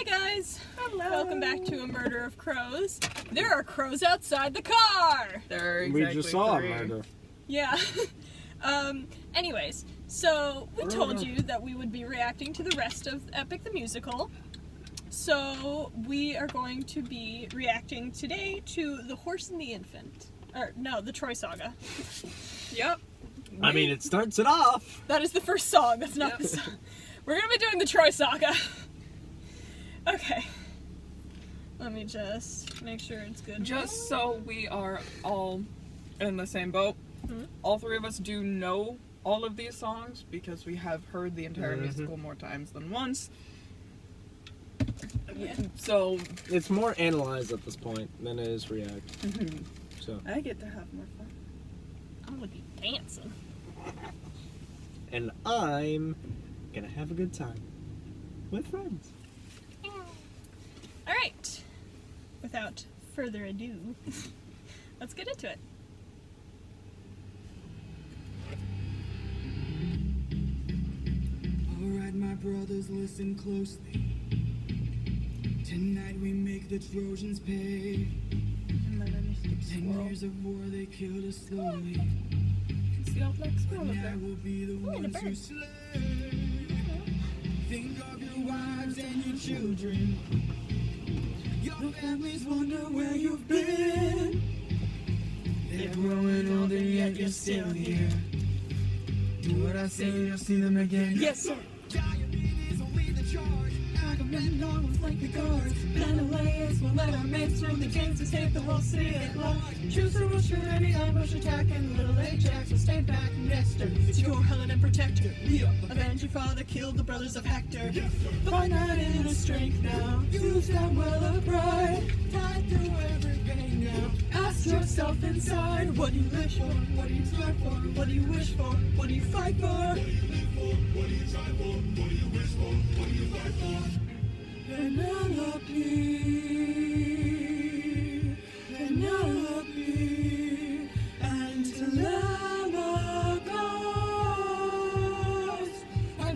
Hi guys! Hello! Welcome back to A Murder of Crows. There are crows outside the car! There are exactly We just saw a three. murder. Yeah. Anyways, so we told you that we would be reacting to the rest of Epic the Musical. So we are going to be reacting today to The Horse and the Infant. Or, no, the Troy Saga. Yep. I mean, it starts it off. That is the first song, that's not the song. We're gonna be doing the Troy Saga. Okay. Let me just make sure it's good. Just so we are all in the same boat, all three of us do know all of these songs because we have heard the entire musical more times than once. Yeah. So It's more analyze at this point than it is react. So, I get to have more fun. I'm gonna be dancing. and I'm gonna have a good time with friends. Alright. Without further ado, let's get into it. Alright, my brothers, listen closely. Tonight we make the Trojans pay. 10 years of war, they killed us slowly. See all black squirrel up Now there. we'll be the Ooh, and a ones who bird. slay. Think of your wives and your children. Your families wonder where you've been. They're growing older, yet you're still here. Do what I say, and you'll see them again. Yes, sir. Diabetes will lead the charge. Agamemnon arms like the guards. Menelaus will let our men through the gates to save the whole city at large. Choose a rush for any ambush attack, and little Ajax will stay back and Nestor. Secure Helen and protect her. Yeah. Avenge your father, killed the brothers of Hector. Find that inner strength now. Use that well of pride. Tide through every pain now. Ask yourself inside. What do you wish for? What do you strive for? What do you wish for? What do you fight for? What do you live for? What do you try for? What do you wish for? What do you fight for? Penelope, Penelope, and Telemachus.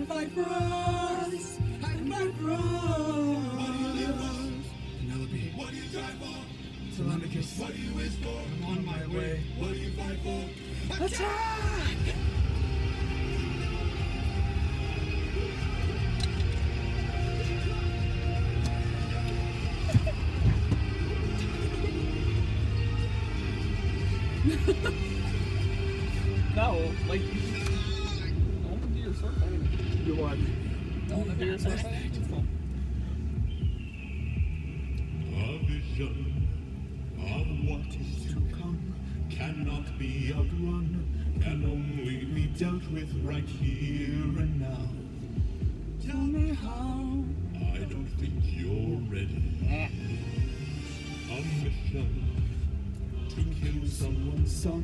Fight for us. Fight for us. What do you live for? Penelope. What do you try for? Telemachus. What do you wish for? I'm on my way. What do you fight for? Attack! No, like, I want to do your sword fighting. You won. I want to do your sword fighting. A vision of what is to come cannot be outrun, can only be dealt with right here and now. Tell me how. I don't think you're ready. A mission to kill someone's son,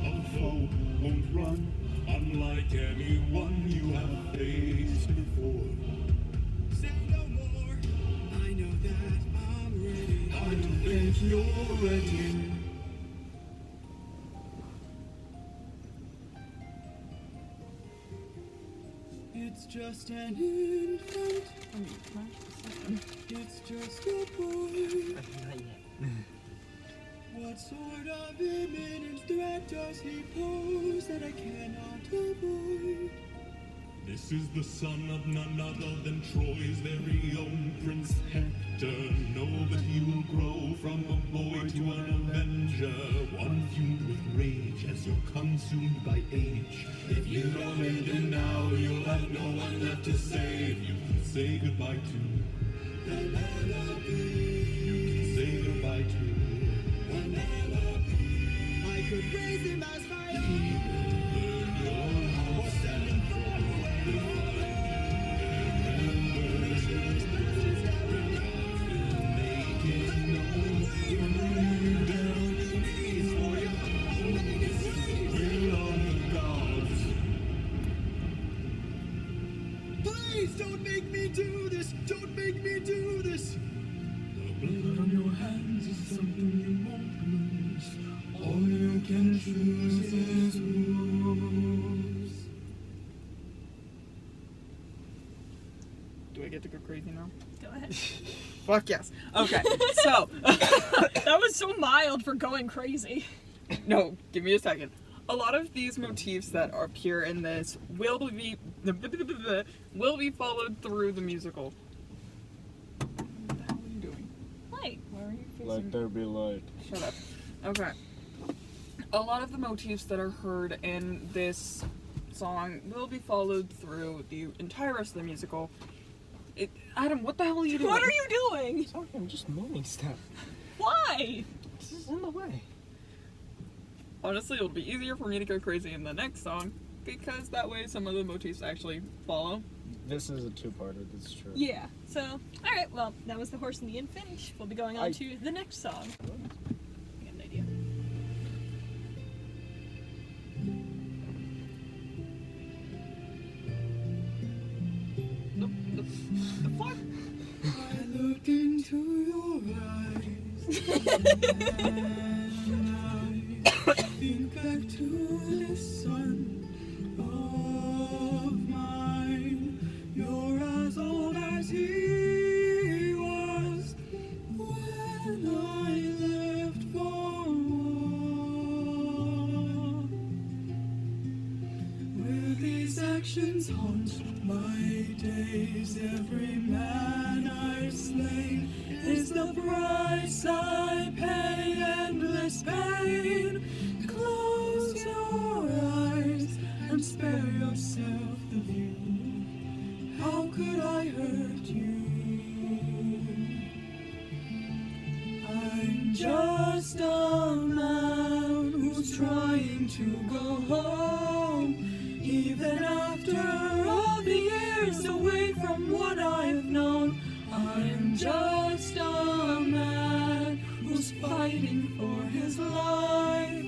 a foe won't run, unlike anyone you have faced before. Say no more. I know that I'm ready. I don't think you're ready. It's just an infant. It's just a boy. What sort of imminent threat does he pose that I cannot avoid? This is the son of none other than Troy's very own Prince Hector. Know that he will grow from a boy to an avenger, one fumed with rage as you're consumed by age. If you don't end it now, you'll have no one left to save. You can say goodbye to Penelope. You can say goodbye to Penelope. I could raise him as my He own. will learn your house and Please don't make me do this. Don't make me do this. the blood on your hands is something you won't lose. All you can choose is whose. Do I get to go crazy now? Go ahead. Fuck yes. Okay, so. That was so mild for going crazy. No, give me a second. A lot of these motifs that appear in this will be followed through the musical. What the hell are you doing? Light. Why are you facing... Let there be light. Shut up. Okay. A lot of the motifs that are heard in this song will be followed through the entire rest of the musical. Adam, what the hell are you doing? What are you doing? Sorry, I'm just moving stuff. Why? This is in the way. Honestly, it'll be easier for me to go crazy in the next song, because that way some of the motifs actually follow. This is a two-parter, that's true. Yeah. So, alright, well, that was The Horse and the Infant. We'll be going on to the next song. I got an idea. The fuck? I look into your eyes and I think back to this sun of mine. You're as old as he was when I left for war. Will these actions haunt my days? Every man I've slain is the price I pay. Endless pain. Close your eyes and spare yourself the view. How could I hurt you? I'm just a man who's trying to go home. Even after all the years away from what I've known, I'm just a man who's fighting for his life.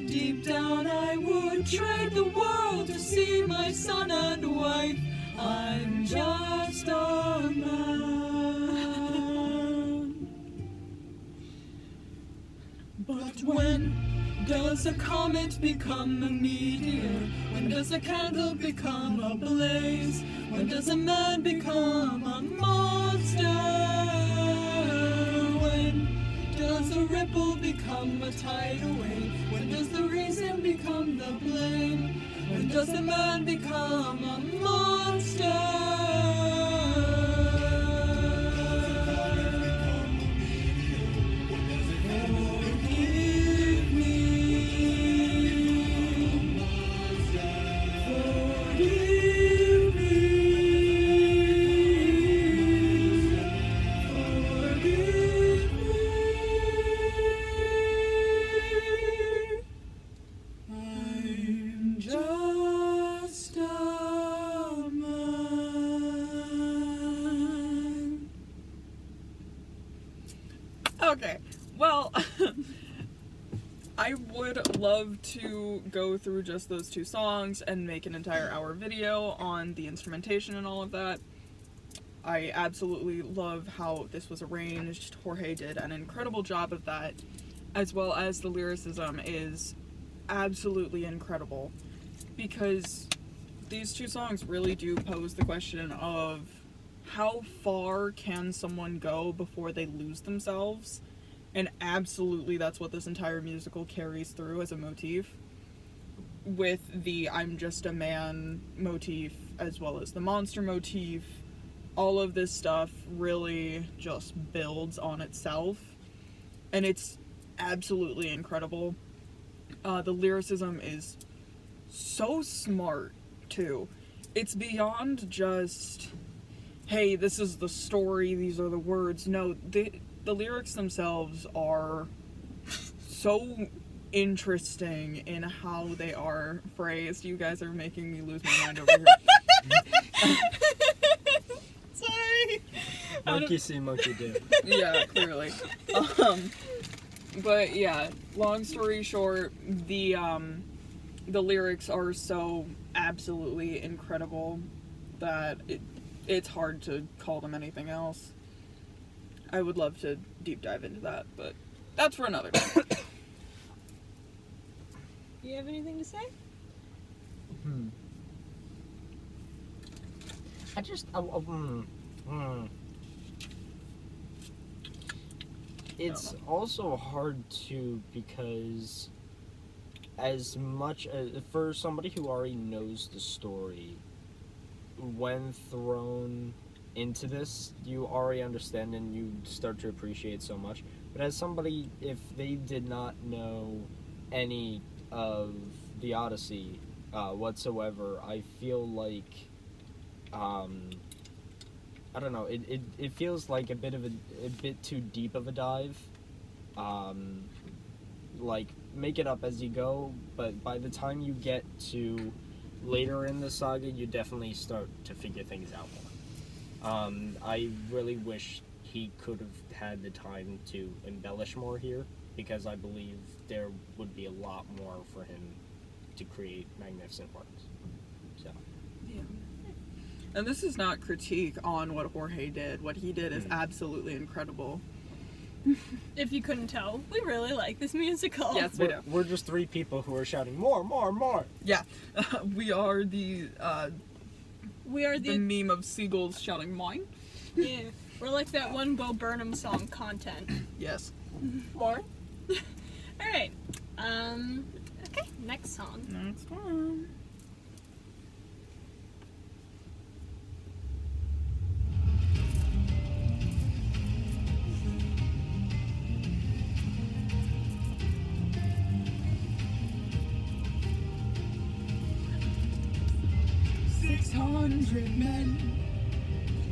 Deep down I would trade the world to see my son and wife. I'm just a man. But when does a comet become a meteor? When does a candle become a blaze? When does a man become a monster? When does a ripple become a tidal wave? When does the reason become the blame? When does a man become a monster? Okay, well, I would love to go through just those two songs and make an entire hour video on the instrumentation and all of that. I absolutely love how this was arranged. Jorge did an incredible job of that, as well as the lyricism is absolutely incredible, because these two songs really do pose the question of how far can someone go before they lose themselves? And absolutely that's what this entire musical carries through as a motif, with the I'm just a man motif as well as the monster motif. All of this stuff really just builds on itself, and it's absolutely incredible. The lyricism is so smart too. It's beyond just, hey, this is the story, these are the words. No, the lyrics themselves are so interesting in how they are phrased. You guys are making me lose my mind over here. Sorry. Monkey see, monkey do. Yeah, clearly. But yeah, long story short, the lyrics are so absolutely incredible that it's hard to call them anything else. I would love to deep dive into that, but that's for another time. You have anything to say? It's also hard to, because as much as for somebody who already knows the story, when thrown into this, you already understand and you start to appreciate so much. But as somebody, if they did not know any of the Odyssey whatsoever, I feel like I don't know. It feels like a bit too deep of a dive. Like, make it up as you go, but by the time you get to later in the saga, you definitely start to figure things out more. I really wish he could have had the time to embellish more here, because I believe there would be a lot more for him to create magnificent works. So. Yeah. And this is not critique on what Jorge did. What he did is absolutely incredible. If you couldn't tell, we really like this musical. Yes, we do. We're just three people who are shouting more, more, more. Yeah. We are the The meme of seagulls shouting mine. Yeah. We're like that one Bo Burnham song, Content. Yes. More? Alright. Okay, next song. Next one.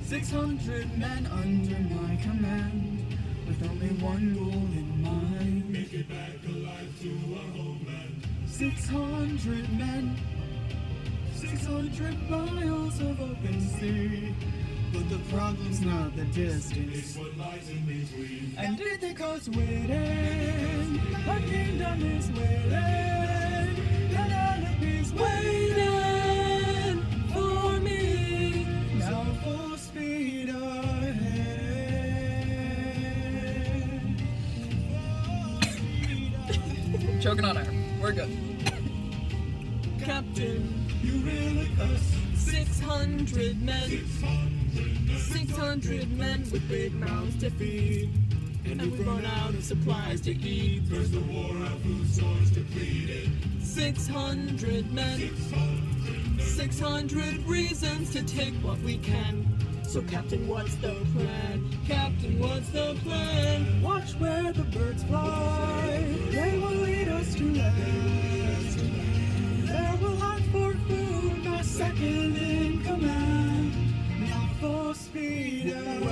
Six hundred men under my command, with only one goal in mind. Make it back alive to our homeland. 600 men, 600 miles of open sea. But the problem's not the distance, It's what lies in between. and Ithaca's waiting. Our kingdom is waiting. Penelope's waiting for me. Now full speed ahead. Choking on air. We're good. Captain, You really us. 600 men. 600 men with big mouths to feed. And we've run out of supplies to eat. There's the war, our food stores depleted. 600 men. 600 reasons to take what we can. So Captain, what's the plan? Captain, what's the plan? Watch where the birds fly. They will lead us to land. There will hunt for food, my second in command. Now full speed ahead.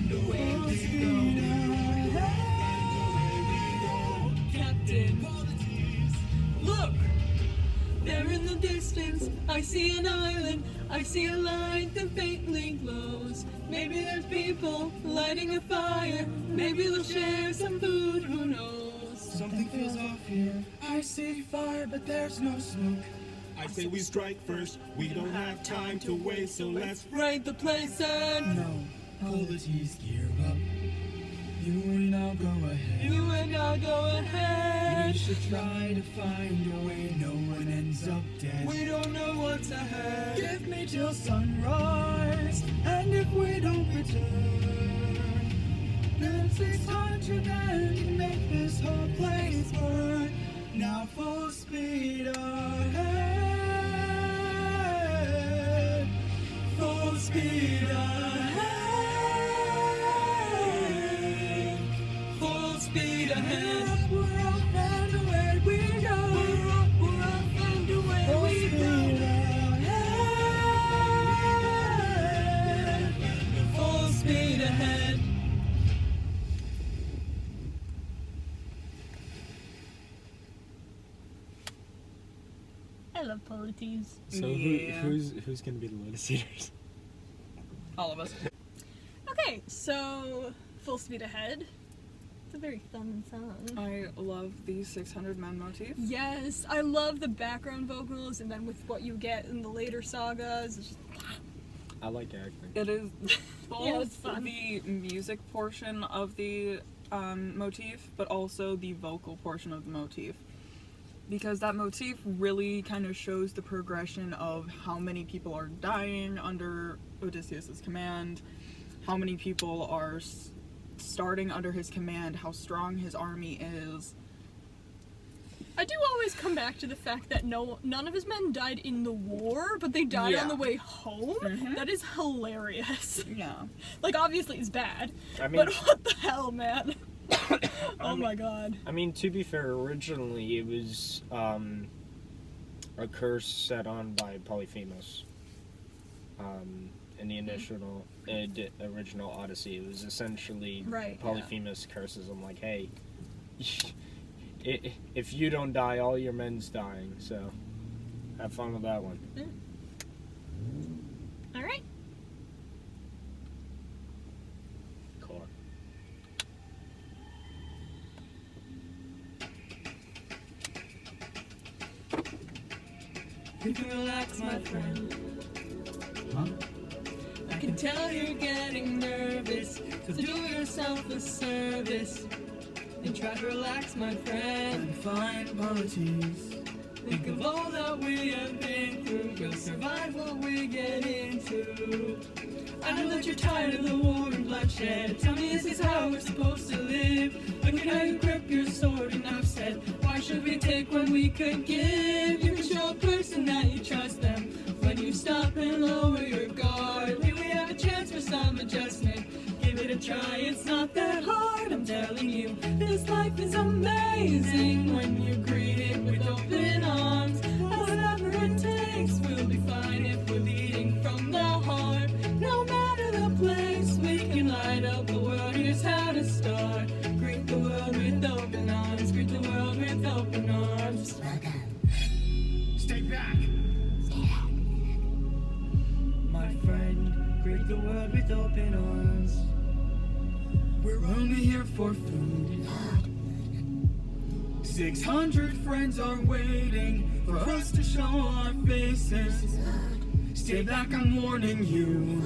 Full speed ahead. Captain, look! There in the distance, I see an island. I see a light that faintly glows. Maybe there's people lighting a fire. Maybe they'll share some food, who knows? Something feels off here. I see fire, but there's no smoke. I say we strike first. We don't have time to waste, so let's Raid the place and No, polities gear up. You and I'll go ahead. you and I'll go We ahead. should try to find a way no one ends up dead. We don't know what's ahead. Give me till sunrise, and if we don't return, then 600 men can make this whole place burn. Now full speed ahead, full speed ahead, Full speed ahead. we're off and away we go. We're off and away Full we speed go. ahead. Full speed ahead. I love polities. So Yeah. who's gonna be the Lotus Eaters? All of us. Okay, so Full Speed Ahead. It's a very fun song. I love the 600 men motif. Yes, I love the background vocals, and then with what you get in the later sagas. It's just, I like acting. It is both Yeah, it's fun. the music portion of the motif, but also the vocal portion of the motif. because that motif really kind of shows the progression of how many people are dying under Odysseus's command, how many people are starting under his command, how strong his army is. I do always come back to the fact that none of his men died in the war, but they died on the way home. Mhm. That is hilarious. Yeah. Like, obviously it's bad, I mean, but what the hell, man? Oh my god. I mean, to be fair, originally it was a curse set on by Polyphemus. In the initial, original Odyssey, it was essentially Right, Polyphemus curses him like, hey, if you don't die, all your men's dying. So, have fun with that one. Alright. Cool. You can relax, my friend. Huh? I can tell you're getting nervous, so do yourself a service and try to relax, my friend. Find policies. Think of all that we have been through. We'll survive what we get into. I know that you're tired of the war and bloodshed. Tell me, is this how we're supposed to live? Look at how you grip your sword and I've said, why should we take when we could give? You can show a person that you trust them when you stop and lower your guard. Maybe we have a chance for some adjustment. Give it a try, it's not that hard. I'm telling you, this life is amazing when you greet it with open arms. Whatever it takes, we'll be fine if we're leading from the heart. No matter the place, we can light up the world. Here's how to start. Greet the world with open arms. Greet the world with open arms. Stay back! My friend, greet the world with open arms. We're only here for food. 600 friends are waiting for us to show our faces. Stay back, I'm warning you.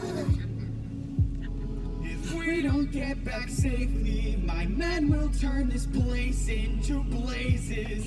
If we don't get back safely, my men will turn this place into blazes.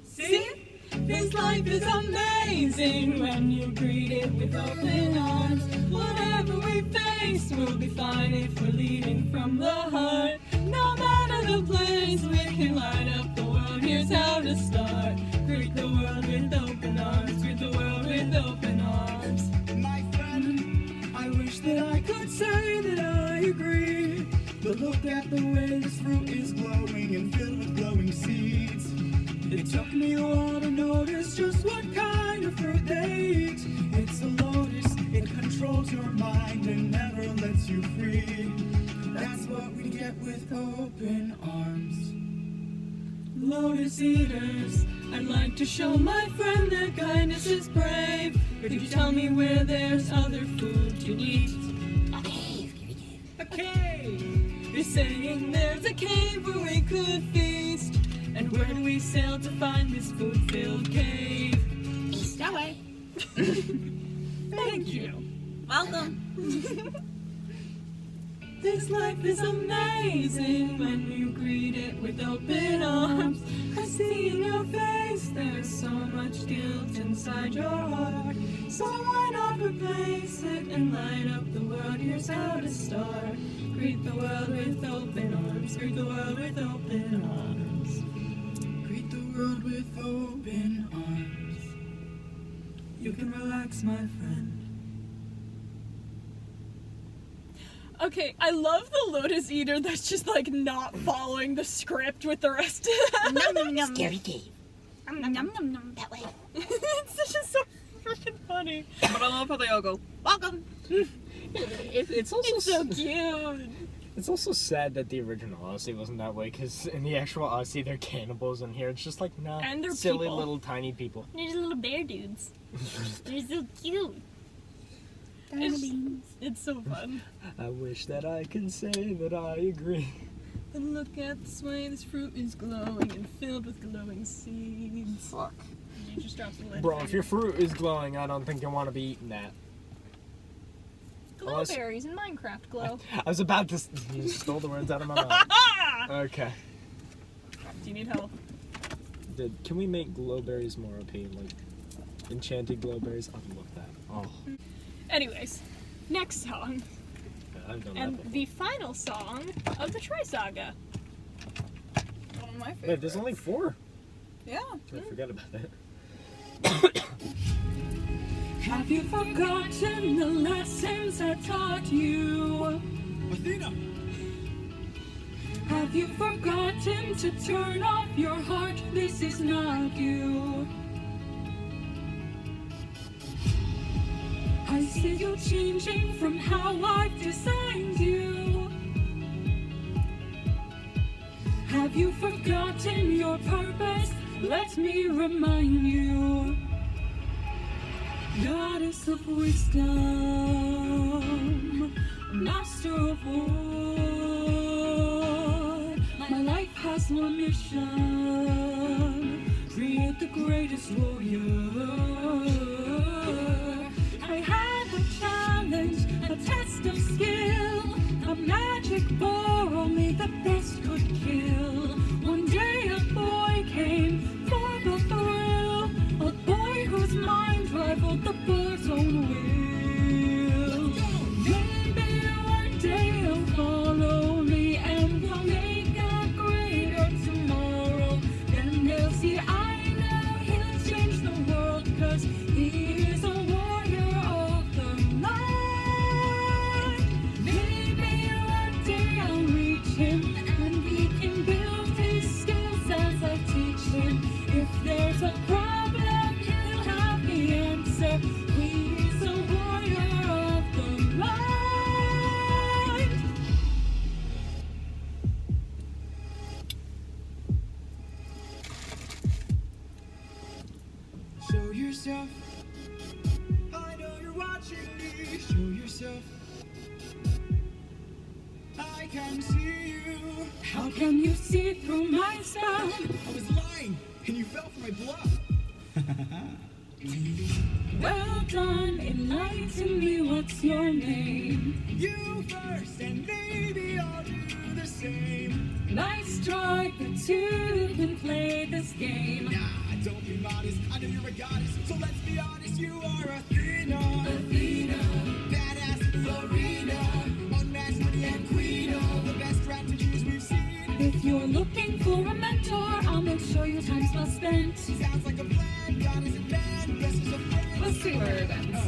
See? This life is amazing when you greet it with open arms. Whatever we face, we'll be fine if we're leading from the heart. No matter the place, we can light up the world. Here's how to start. Greet the world with open arms. Greet the world with open arms. My friend, I wish that I could say that I agree. But look at the way this fruit is glowing and filled with glowing seeds. It took me a while to notice just what kind of fruit they eat. It's a lotus, it controls your mind and never lets you free. That's what we get with open arms. Lotus eaters, I'd like to show my friend that kindness is brave. Could you tell me where there's other food to eat? A cave. A cave! You're saying there's a cave where we could feast. And where do we sail to find this food-filled cave? East away. Thank you. Welcome. This life is amazing when you greet it with open arms. I see in your face there's so much guilt inside your heart. So why not replace it and light up the world? Here's how to start. Greet the world with open arms. Greet the world with open arms. Greet the world with open arms. You can relax, my friend. Okay, I love the Lotus Eater that's just like not following the script with the rest of them. Nom nom nom. Scary cave. Nom nom nom nom. That way. It's just so freaking funny. But I love how they all go, Welcome. It's also It's so cute. It's also sad that the original Odyssey wasn't that way, because in the actual Odyssey, they're cannibals, and here it's just like, nah, And they're silly people. little tiny people. There's little bear dudes. They're so cute. It's so fun. I wish that I could say that I agree. And look at this way, this fruit is glowing and filled with glowing seeds. Fuck. You just dropped the lid. Bro, if your fruit is glowing, I don't think you want to be eating that. Glowberries in Minecraft glow. I was about to... You stole the words out of my mouth. Ah! Okay. Do you need help? Can we make glowberries more OP? Like, enchanted glowberries? I'd love that. Oh, Anyways, next song. yeah, I've done that And before. the final song of the Tri-Saga. One of my favorites. Wait, there's only 4? Yeah. I forgot about that. Have you forgotten the lessons I taught you? Athena! Have you forgotten to turn off your heart? This is not you. I see you changing from how I've designed you. Have you forgotten your purpose? Let me remind you. Goddess of wisdom, master of war. My life has one mission: create the greatest warrior. I had a challenge, a test of skill, a magic bore only the best could kill. One day a boy came for the thrill, a boy whose mind rivaled the bird's own will. Maybe one day he'll follow me and we'll make a greater tomorrow. Then they'll see I know he'll change the world, 'cause he is a warrior of the night. Maybe one day I'll reach him and we can build his skills as I teach him. If there's a problem, he'll have the answer. He's a warrior of the mind. Show yourself. I know you're watching me. Show yourself. I can see you. How can you see through my spell? I was lying, and you fell for my bluff. Well done, enlighten me, what's your name? You first, and maybe I'll do the same. Nice try, the two can play this game. Nah, don't be modest. I know you're a goddess, so let's be honest. You are Athena. Athena. Badass in the arena. Unmatched lady and queen of the best strategies we've seen. If you're looking for a mentor, I'll make sure your time's well spent. Sounds like a plan. Goddess and man, best as a friend. Let's see where it ends.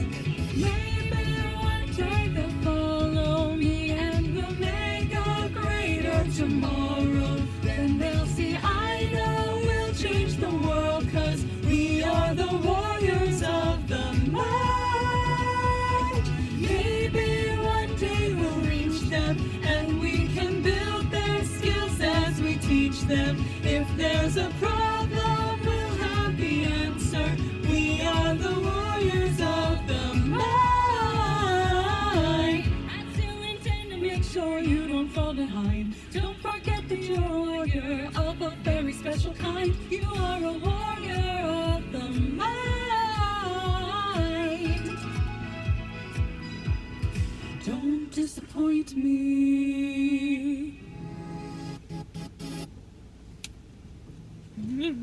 Maybe one day they'll follow me and we'll make a greater tomorrow. Then they'll see I know we'll change the world, 'cause we are the warriors of the mind. Maybe one day we'll reach them and we can build their skills as we teach them. If there's a problem, we'll have the answer. We are the warriors of the mind. I still intend to make sure you don't fall behind. Don't forget that you're a warrior of a very special kind. You are a warrior of the mind. Don't disappoint me.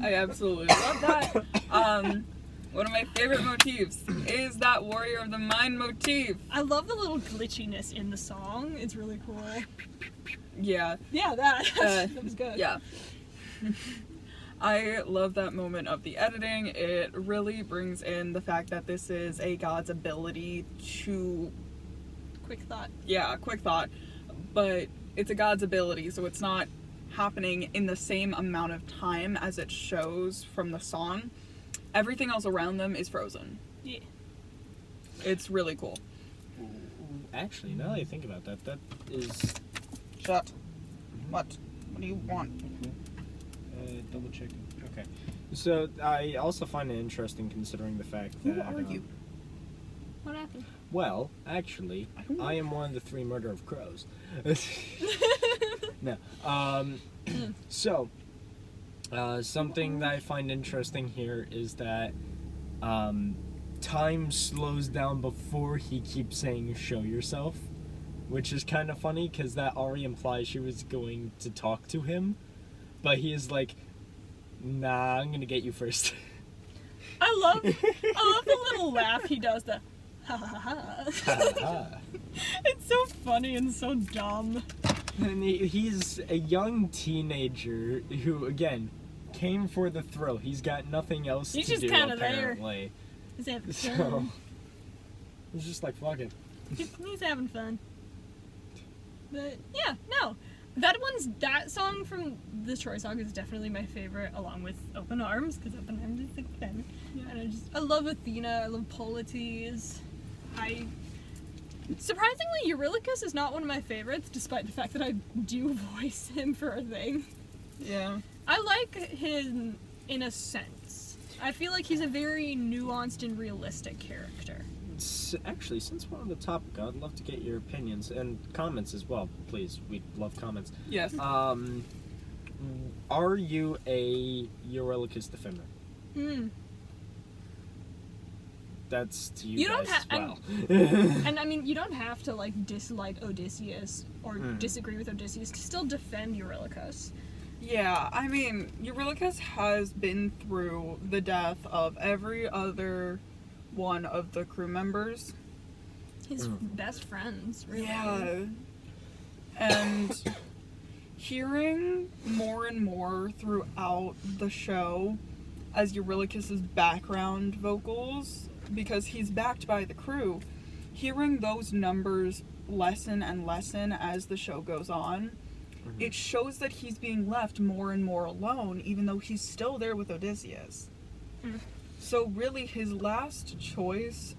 I absolutely love that. One of my favorite motifs is that Warrior of the Mind motif. I love the little glitchiness in the song. It's really cool. Yeah, Yeah, that was good. yeah. I love that moment of the editing. It really brings in the fact that this is a god's ability to, Quick thought. yeah, quick thought, but it's a god's ability, so it's not happening in the same amount of time as it shows from the song. Everything else around them is frozen. Yeah. It's really cool. Actually, now that I think about that, that is... Shut. What? What do you want? double checking. Okay. So, I also find it interesting considering the fact that... Who are you? What happened? Well, actually, I don't know. I am one of the 3 murder of crows. No. So, something that I find interesting here is that time slows down before he keeps saying show yourself, which is kind of funny because that already implies she was going to talk to him, but he is like, Nah, I'm gonna get you first. I love the little laugh he does. The ha ha ha. It's so funny and so dumb. And he's a young teenager who, again, came for the thrill. He's got nothing else He's to just do, kinda there. apparently. He's having So, fun. he's just like, fuck it. He's having fun. But yeah, no. That song from the Troy Saga is definitely my favorite, along with Open Arms, because Open Arms is like fun. Yeah. And I love Athena, I love Polites. Surprisingly, Eurylochus is not one of my favorites, despite the fact that I do voice him for a thing. Yeah. I like him in a sense. I feel like he's a very nuanced and realistic character. Actually, since we're on the topic, I'd love to get your opinions and comments as well, please. We love comments. Yes. Are you a Eurylochus defender? That's to you, You don't guys as well. And I mean, you don't have to like dislike Odysseus or disagree with Odysseus to still defend Eurylochus. Yeah, I mean, Eurylochus has been through the death of every other one of the crew members. His best friends, really. Yeah. And hearing more and more throughout the show as Eurylochus's background vocals, because he's backed by the crew, hearing those numbers lessen and lessen as the show goes on, it shows that he's being left more and more alone, even though he's still there with Odysseus. So really, his last choice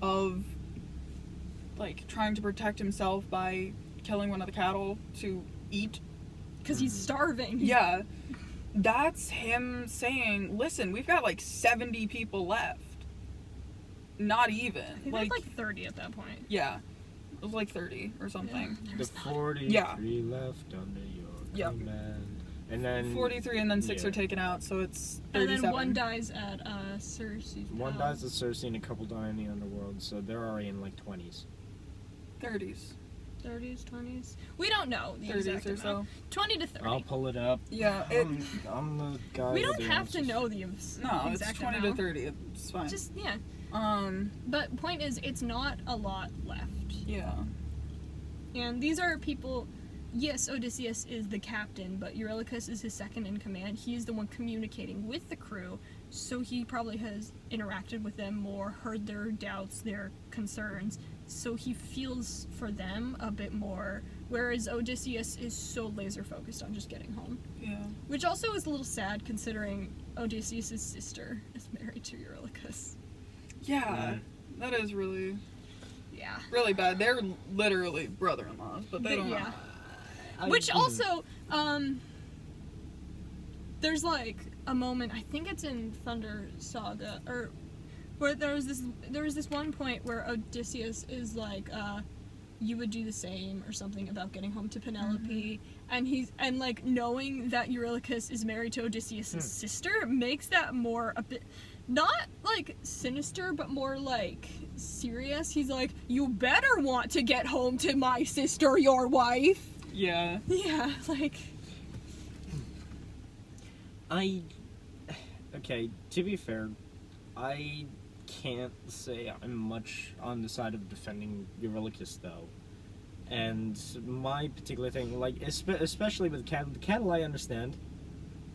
of, like, trying to protect himself by killing one of the cattle to eat. Because he's starving. Yeah. That's him saying, listen, we've got like 70 people left. Not even. I think like 30 at that point. Yeah. It was like 30 or something. The 43 left under your command. And then 43 and then 6 are taken out, so it's 37. And then one dies at Cersei's one palace. dies at Cersei and a couple die in the underworld, so they're already in like 20s. 30s. 30s, 20s. We don't know the 30s exact or so. amount. 20 to 30. I'll pull it up. Yeah, I'm the guy. We with don't the have to answers. know the no, it's exact 20 amount. to 30. It's fine. Just, yeah. But point is, it's not a lot left. Yeah. And these are people. Yes, Odysseus is the captain, but Eurylochus is his second in command. He's the one communicating with the crew, so he probably has interacted with them more, heard their doubts, their concerns, so he feels for them a bit more, whereas Odysseus is so laser focused on just getting home. Yeah. Which also is a little sad considering Odysseus' sister is married to Eurylochus. Yeah. That is really, Yeah. really bad. They're literally brother-in-laws, but they don't Yeah. know. Which also, there's like a moment, I think it's in Thunder Saga, or where there was this one point where Odysseus is like, you would do the same or something about getting home to Penelope, and like knowing that Eurylochus is married to Odysseus' sister makes that more a bit, not like sinister, but more like serious. He's like, you better want to get home to my sister, your wife. Yeah. Yeah, like... Okay, to be fair, I can't say I'm much on the side of defending Eurylochus, though. And my particular thing, like, especially with cattle, the cattle I understand.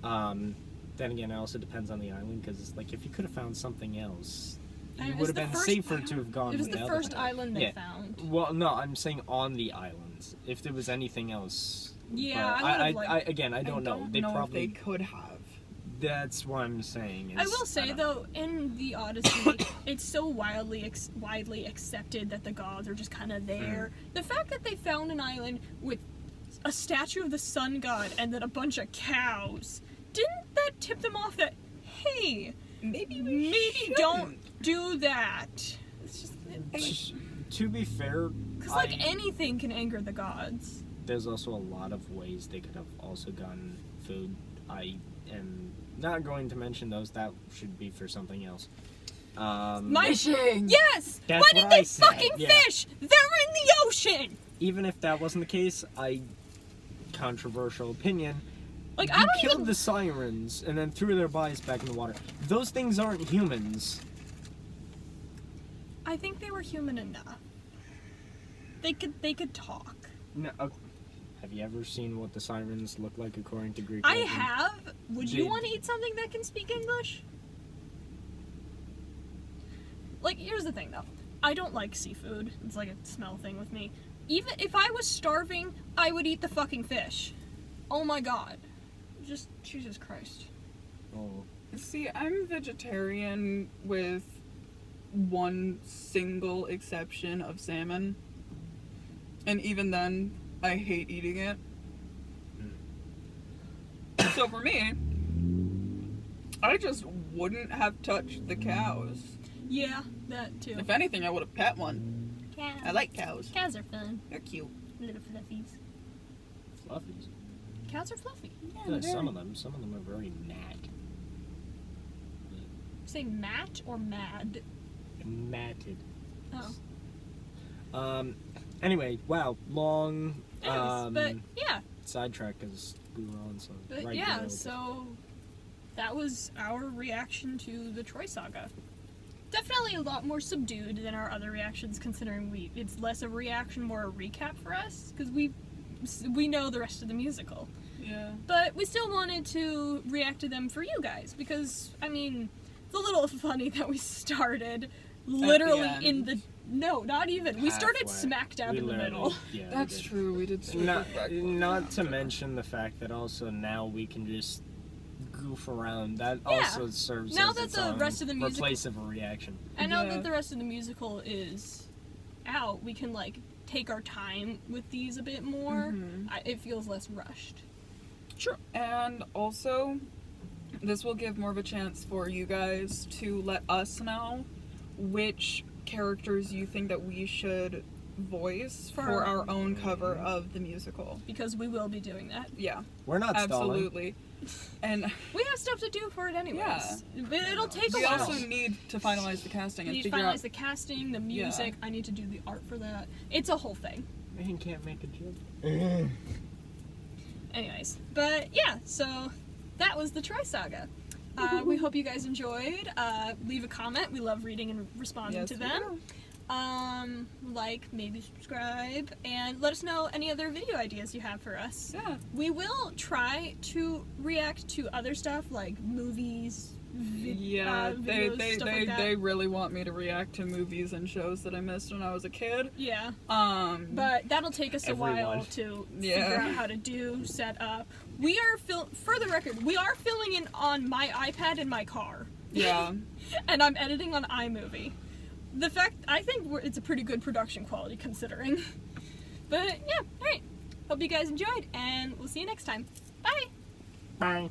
Then again, it also depends on the island, because, like, if you could have found something else, And it it would was have been the first- safer to have gone It was with the other first thing. island they Yeah. found. Well, no, I'm saying on the islands. If there was anything else. Yeah, but I would've liked- again, I don't know. They know probably. if they could have. That's what I'm saying. I will say, though, in the Odyssey, it's so widely accepted that the gods are just kind of there. The fact that they found an island with a statue of the sun god and then a bunch of cows, didn't that tip them off that, hey, maybe don't do that? It's just... To be fair, Because, like, anything can anger the gods. there's also a lot of ways they could have also gotten food. I am not going to mention those. That should be for something else. Fishing! Yes! That's Why did what they I said, fucking yeah. fish? They're in the ocean! Even if that wasn't the case, controversial opinion, Like, You I don't killed even... the sirens and then threw their bodies back in the water. Those things aren't humans. I think they were human enough. They could talk. No, have you ever seen what the sirens look like according to Greek I legend? have. Would you want to eat something that can speak English? Like, here's the thing, though. I don't like seafood. It's like a smell thing with me. Even if I was starving, I would eat the fucking fish. Oh my god. Just, Jesus Christ. Oh. See, I'm vegetarian with one single exception of salmon. And even then, I hate eating it. So for me, I just wouldn't have touched the cows. Yeah, that too. If anything, I would have pet one. Cows. I like cows. Cows are fun. They're cute. Little fluffies. Fluffies. Cows are fluffy. Yeah, some of them are very mad. Say mat or mad? Matted. Oh. Anyway, wow, long But yeah, sidetrack because we were on some. but right yeah, derailed. so that was our reaction to the Troy Saga. Definitely a lot more subdued than our other reactions, considering it's less a reaction, more a recap for us, because we know the rest of the musical. Yeah. But we still wanted to react to them for you guys, because, I mean, it's a little funny that we started literally end. in the... No, not even. We started Halfway. smack dab We in the literally- middle. Yeah, That's we did. true, we did Not to mention the fact that also now we can just goof around. That Yeah. also serves Now as that its the own rest of the musical- replace of a reaction. And now Yeah. that the rest of the musical is out, we can, like, take our time with these a bit more. Mhm. It feels less rushed. Sure. And also, this will give more of a chance for you guys to let us know which characters you think that we should voice for our own cover of the musical. Because we will be doing that. Yeah, We're not stalling. absolutely. And We have stuff to do for it anyways. Yeah. But it'll take a we while. also need to finalize the casting We and need to figure finalize out. the casting, the music. I need to do the art for that. It's a whole thing. Man can't make a joke. Anyways, but yeah, so that was the Troy Saga. We hope you guys enjoyed. Leave a comment. We love reading and responding Yes, to we them. do. Like, maybe subscribe, and let us know any other video ideas you have for us. Yeah. We will try to react to other stuff like movies, Yeah, videos, stuff like that. they really want me to react to movies and shows that I missed when I was a kid. Yeah, But that'll take us a while Everyone. to Yeah. figure out how to do, set up. We are for the record, we are filming it on my iPad in my car, yeah, and I'm editing on iMovie. I think it's a pretty good production quality considering. But yeah, alright. Hope you guys enjoyed, and we'll see you next time. Bye! Bye.